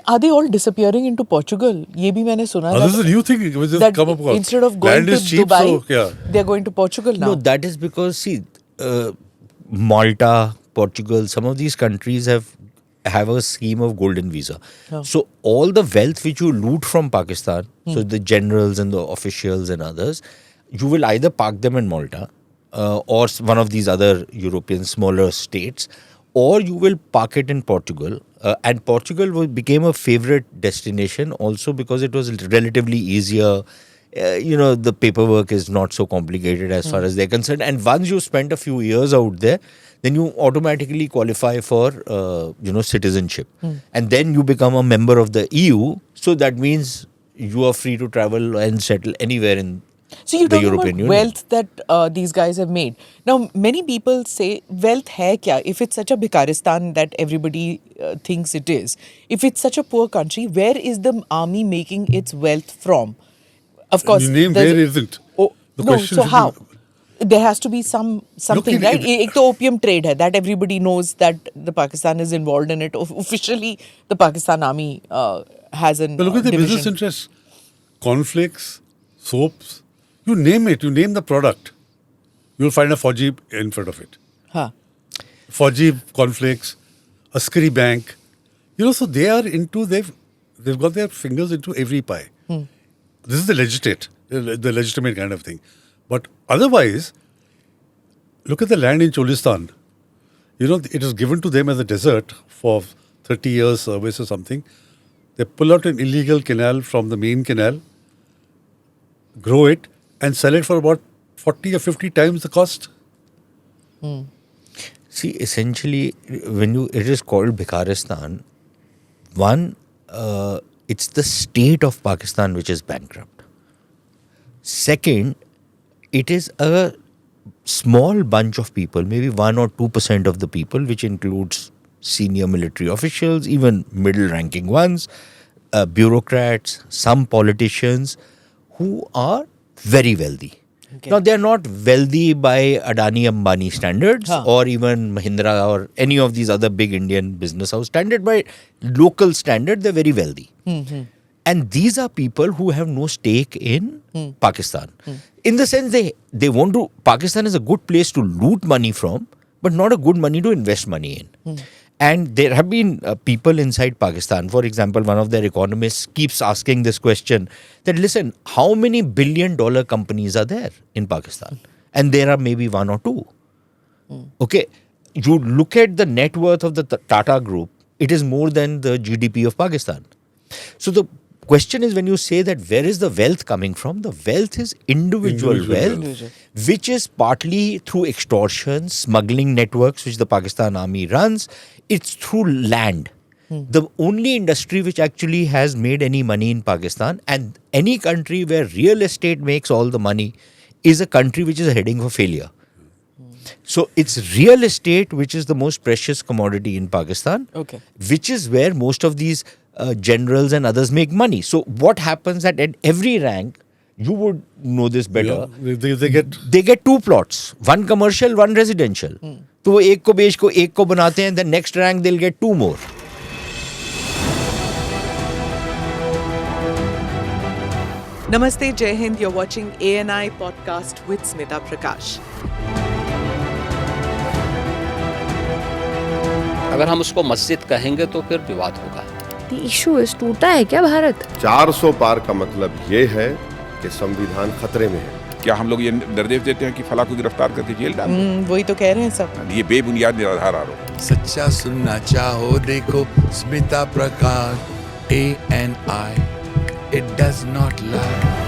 are they all disappearing into Portugal? ये भी मैंने सुना था. This is a new thing which has that come up. instead of going Land to is cheap, Dubai, so, yeah. they're going to Portugal now. No, that is because, see, Malta, Portugal, some of these countries have a scheme of golden visa. Oh. So all the wealth which you loot from Pakistan, so the generals and the officials and others, you will either park them in Malta or one of these other European smaller states, or you will park it in Portugal. And Portugal became a favorite destination also because it was relatively easier. The paperwork is not so complicated as far as they're concerned. And once you spend a few years out there, then you automatically qualify for, citizenship. And then you become a member of the EU. So that means you are free to travel and settle anywhere in So you're the talking European about Union. wealth that these guys have made. Now, many people say, wealth hai kya? If it's such a Bikaristan that everybody thinks it is, if it's such a poor country, where is the army making its wealth from? Of course, You name where isn't. Oh, The no, question so should how? be- There has to be something, Look, right? एक तो opium trade है, that everybody knows that the Pakistan is involved in it. Officially, the Pakistan army has an But look at the division. business interests. Cornflakes, soaps, you name it, you name the product. You'll find a Fauji in front of it. Huh. Fauji cornflakes, Askari Bank. So they are into, they've got their fingers into every pie. This is the legitimate kind of thing. But otherwise, look at the land in Cholistan. It was given to them as a desert for 30 years service or something. They pull out an illegal canal from the main canal, grow it, and sell it for about 40 or 50 times the cost. See, essentially, it is called Bikaristan, one, it's the state of Pakistan which is bankrupt. Second, it is a small bunch of people, maybe 1 or 2% of the people, which includes senior military officials, even middle-ranking ones, bureaucrats, some politicians who are very wealthy. Okay. Now, they are not wealthy by Adani Ambani standards or even Mahindra or any of these other big Indian business house standard. By local standard, they're very wealthy. And these are people who have no stake in Pakistan. In the sense they want to, Pakistan is a good place to loot money from, but not a good money to invest money in. And there have been people inside Pakistan, for example, one of their economists keeps asking this question that, listen, how many billion-dollar companies are there in Pakistan? And there are maybe 1 or 2. Okay, you look at the net worth of the Tata Group, it is more than the GDP of Pakistan. So the question is, when you say that where is the wealth coming from, the wealth is individual wealth, which is partly through extortion, smuggling networks, which the Pakistan army runs. It's through land. The only industry which actually has made any money in Pakistan, and any country where real estate makes all the money, is a country which is heading for failure. So it's real estate which is the most precious commodity in Pakistan, which is where most of these generals and others make money. So what happens at every rank, you would know this better. Yeah, they get 2 plots, one commercial, one residential. तो वो एक को बेच को एक को बनाते हैं, then next rank they'll get 2 more. Namaste, Jai Hind. You're watching ANI podcast with Smita Prakash. अगर हम उसको मस्जिद कहेंगे तो फिर विवाद होगा. The issue is, टूटा है क्या भारत? 400 पार का मतलब ये है कि संविधान खतरे में है. क्या हम लोग ये निर्देश देते हैं कि फला को गिरफ्तार करके जेल डाल दें? वही तो कह रहे हैं सब. ये बेबुनियाद निराधार आरोप. सच्चा सुनना चाहो देखो स्मिता प्रकाश ANI. It does not lie.